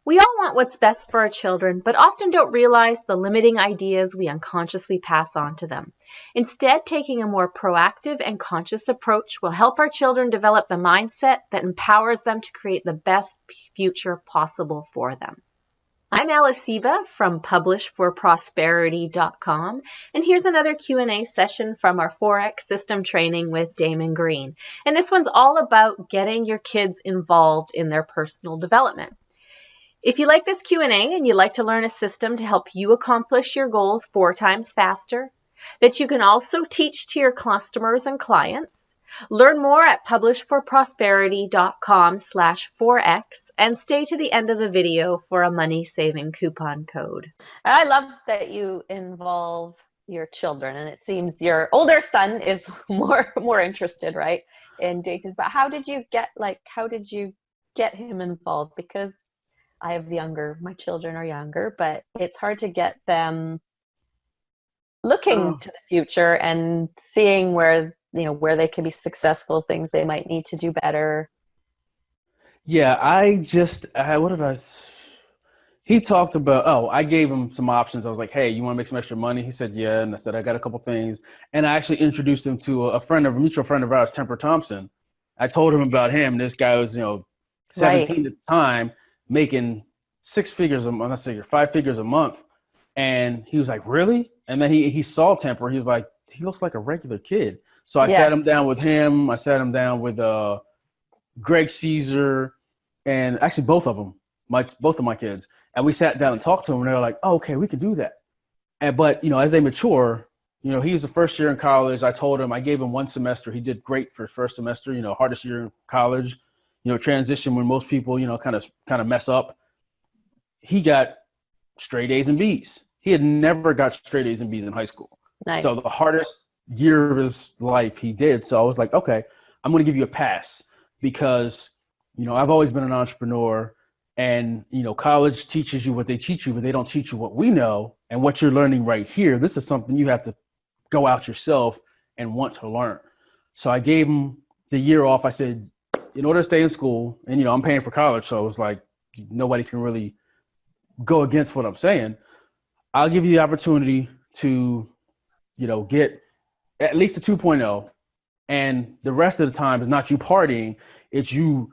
We all want what's best for our children, but often don't realize the limiting ideas we unconsciously pass on to them. Instead, taking a more proactive and conscious approach will help our children develop the mindset that empowers them to create the best future possible for them. I'm Alice Seba from publishforprosperity.com, and here's another Q&A session from our Forex system training with Damon Green. And this one's all about getting your kids involved in their personal development. If you like this Q&A and you'd like to learn a system to help you accomplish your goals 4 times faster, that you can also teach to your customers and clients, learn more at publishforprosperity.com/4x and stay to the end of the video for a money-saving coupon code. I love that you involve your children, and it seems your older son is more interested, right, in doing things. But how did you get him involved? Because I have my children are younger, but it's hard to get them looking to the future and seeing where they can be successful, things they might need to do better. Yeah, he talked about, I gave him some options. I was like, hey, you want to make some extra money? He said, yeah. And I said, I got a couple things. And I actually introduced him to a mutual friend of ours, Temper Thompson. I told him about him. This guy was, 17 at the time, making 5 figures a month. And he was like, really? And then he saw Temper. He was like, he looks like a regular kid. So I sat him down with him. I sat him down with Greg Caesar, and actually both of my kids. And we sat down and talked to him, and they were like, oh, okay, we can do that. But as they mature, he was the first year in college. I gave him 1 semester. He did great for his first semester, hardest year in college, transition when most people, kind of mess up. He got straight A's and B's. He had never got straight A's and B's in high school. Nice. So the hardest year of his life he did. So I was like, okay, I'm going to give you a pass because, I've always been an entrepreneur, and, college teaches you what they teach you, but they don't teach you what we know and what you're learning right here. This is something you have to go out yourself and want to learn. So I gave him the year off. I said, in order to stay in school, and, I'm paying for college. So it was like, nobody can really go against what I'm saying. I'll give you the opportunity to, get at least a 2.0. And the rest of the time is not you partying. It's you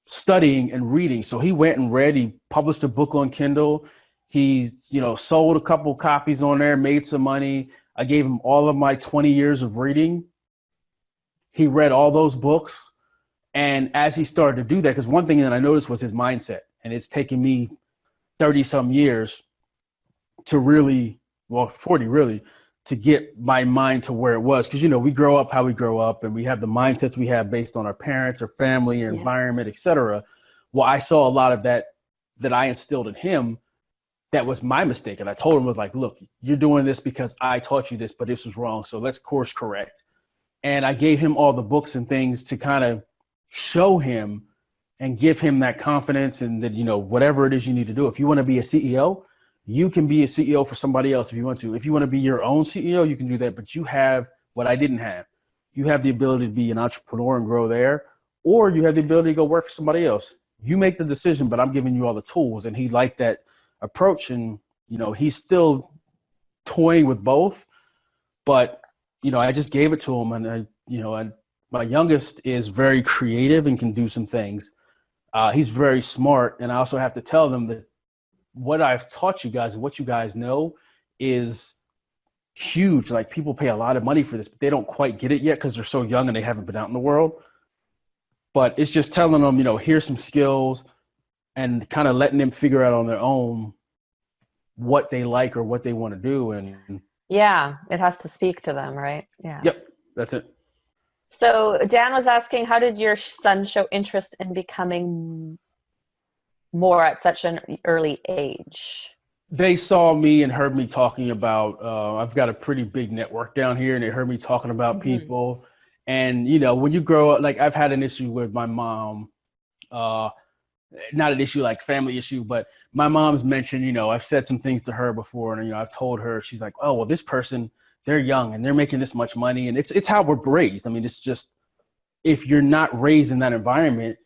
studying and reading. So he went and read. He published a book on Kindle. He, sold a couple copies on there, made some money. I gave him all of my 20 years of reading. He read all those books. And as he started to do that, because one thing that I noticed was his mindset. And it's taken me 30 some years to 40 really, to get my mind to where it was. Because, we grow up how we grow up, and we have the mindsets we have based on our parents or family or environment, et cetera. Well, I saw a lot of that I instilled in him. That was my mistake. And I told him, was like, look, you're doing this because I taught you this, but this was wrong. So let's course correct. And I gave him all the books and things to kind of show him and give him that confidence, and that, whatever it is you need to do. If you want to be a CEO, you can be a CEO for somebody else if you want to. If you want to be your own CEO, you can do that. But you have what I didn't have. You have the ability to be an entrepreneur and grow there, or you have the ability to go work for somebody else. You make the decision, but I'm giving you all the tools. And he liked that approach. And, he's still toying with both. But, I just gave it to him. And, and my youngest is very creative and can do some things. He's very smart. And I also have to tell them that what I've taught you guys and what you guys know is huge. Like, people pay a lot of money for this, but they don't quite get it yet because they're so young and they haven't been out in the world. But it's just telling them, here's some skills, and kind of letting them figure out on their own what they like or what they want to do. And yeah, it has to speak to them, right? Yeah. Yep, that's it. So Dan was asking, how did your son show interest in becoming more at such an early age? They saw me and heard me talking about, I've got a pretty big network down here, and they heard me talking about people. And, when you grow up, like, I've had an issue with my mom, not an issue like family issue, but my mom's mentioned, I've said some things to her before, and, I've told her, she's like, oh, well, this person, they're young and they're making this much money. And it's how we're raised. I mean, it's just, if you're not raised in that environment,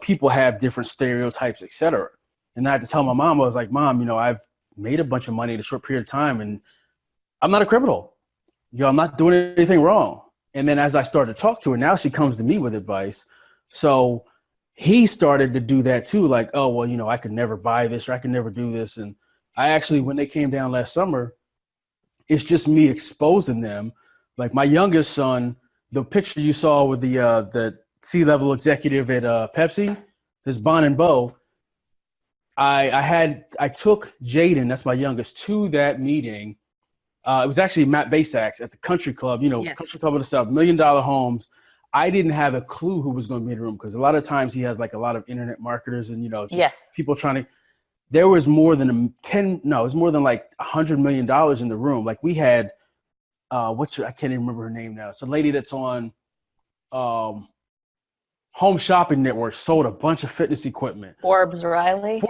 people have different stereotypes, et cetera. And I had to tell my mom, I was like, Mom, I've made a bunch of money in a short period of time, and I'm not a criminal. I'm not doing anything wrong. And then as I started to talk to her, now she comes to me with advice. So he started to do that too. Like, oh, well, I could never buy this, or I could never do this. And I actually, when they came down last summer, it's just me exposing them. Like my youngest son, the picture you saw with the C-level executive at Pepsi, this Bon and Bo, I took Jaden, that's my youngest, to that meeting. It was actually Matt Basak's at the country club, Yes. Country club of the South, $1 million homes. I didn't have a clue who was going to be in the room, because a lot of times he has like a lot of internet marketers and, people trying to, there was more than it was more than like $100 million in the room. Like we had, I can't even remember her name now. It's a lady that's on Home Shopping Network, sold a bunch of fitness equipment. Forbes Riley,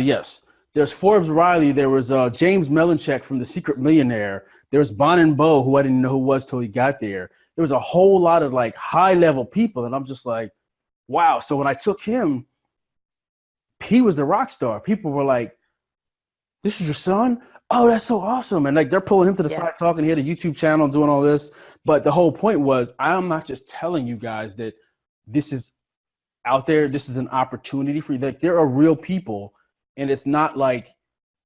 yes. There's Forbes Riley. There was James Melanchek from The Secret Millionaire. There was Bon and Bo, who I didn't know who was till he got there. There was a whole lot of like high level people. And I'm just like, wow. So when I took him, he was the rock star. People were like, this is your son? Oh, that's so awesome. And like, they're pulling him to the side talking. He had a YouTube channel doing all this. But the whole point was, I'm not just telling you guys that this is out there. This is an opportunity for you. Like, there are real people. And it's not like,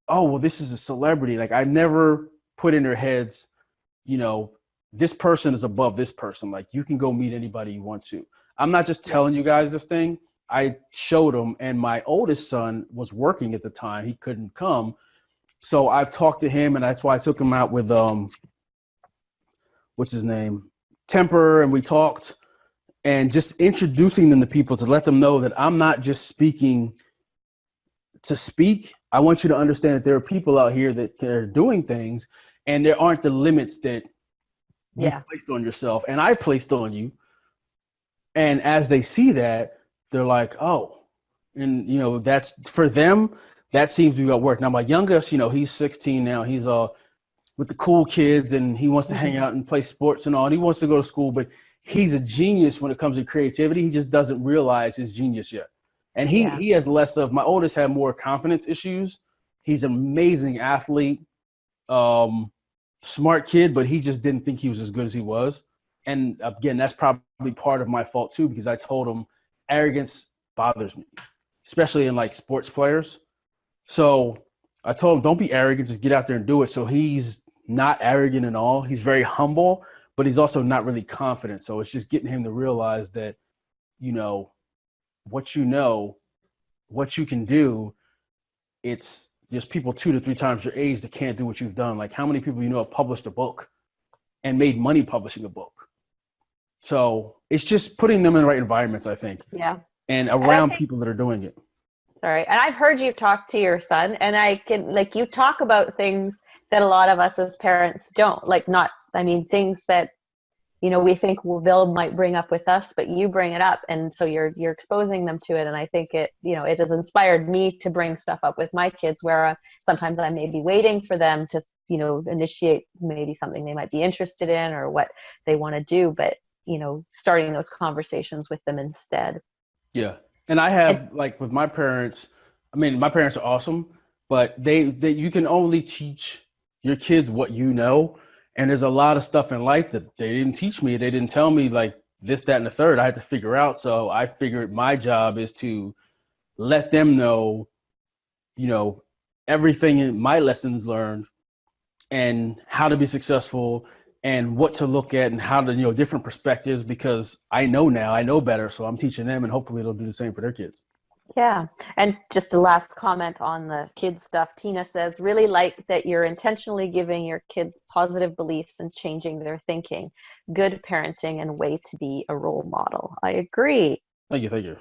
oh, well, this is a celebrity. Like, I never put in their heads, this person is above this person. Like, you can go meet anybody you want to. I'm not just telling you guys this thing. I showed them, and my oldest son was working at the time. He couldn't come. So I've talked to him, and that's why I took him out with, what's his name? Temper, and we talked, and just introducing them to people to let them know that I'm not just speaking to speak. I want you to understand that there are people out here that are doing things, and there aren't the limits that you've placed on yourself and I've placed on you. And as they see that, they're like, oh, and that's for them. That seems to be what work. Now my youngest, he's 16 now. He's with the cool kids, and he wants to hang out and play sports and all. And he wants to go to school, but he's a genius when it comes to creativity. He just doesn't realize his genius yet. And he has less of, my oldest had more confidence issues. He's an amazing athlete, smart kid, but he just didn't think he was as good as he was. And again, that's probably part of my fault too, because I told him arrogance bothers me, especially in like sports players. So I told him, don't be arrogant, just get out there and do it. So he's not arrogant at all. He's very humble, but he's also not really confident. So it's just getting him to realize that, what you can do, it's just people 2 to 3 times your age that can't do what you've done. Like, how many people have published a book and made money publishing a book? So it's just putting them in the right environments, I think. Yeah. And around people that are doing it. All right. And I've heard you talk to your son, and I can, like, you talk about things that a lot of us as parents don't, things that, we think Will might bring up with us, but you bring it up. And so you're exposing them to it. And I think it has inspired me to bring stuff up with my kids, where sometimes I may be waiting for them to, initiate maybe something they might be interested in or what they want to do, but, starting those conversations with them instead. Yeah. And I have, like, with my parents, my parents are awesome, but you can only teach your kids what you know. And there's a lot of stuff in life that they didn't teach me. They didn't tell me, like, this, that, and the third. I had to figure out. So I figured my job is to let them know, everything in my lessons learned and how to be successful and what to look at and how to, different perspectives, because I know now, I know better. So I'm teaching them, and hopefully they'll do the same for their kids. Yeah. And just a last comment on the kids stuff. Tina says, really like that you're intentionally giving your kids positive beliefs and changing their thinking. Good parenting and way to be a role model. I agree. Thank you.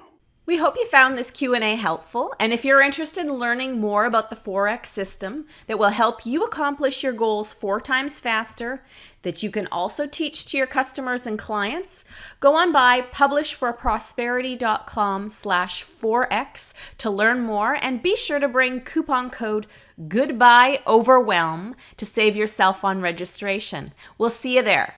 We hope you found this Q&A helpful, and if you're interested in learning more about the 4X system that will help you accomplish your goals 4 times faster, that you can also teach to your customers and clients, go on by publishforprosperity.com/4X to learn more, and be sure to bring coupon code GOODBYEOVERWHELM to save yourself on registration. We'll see you there.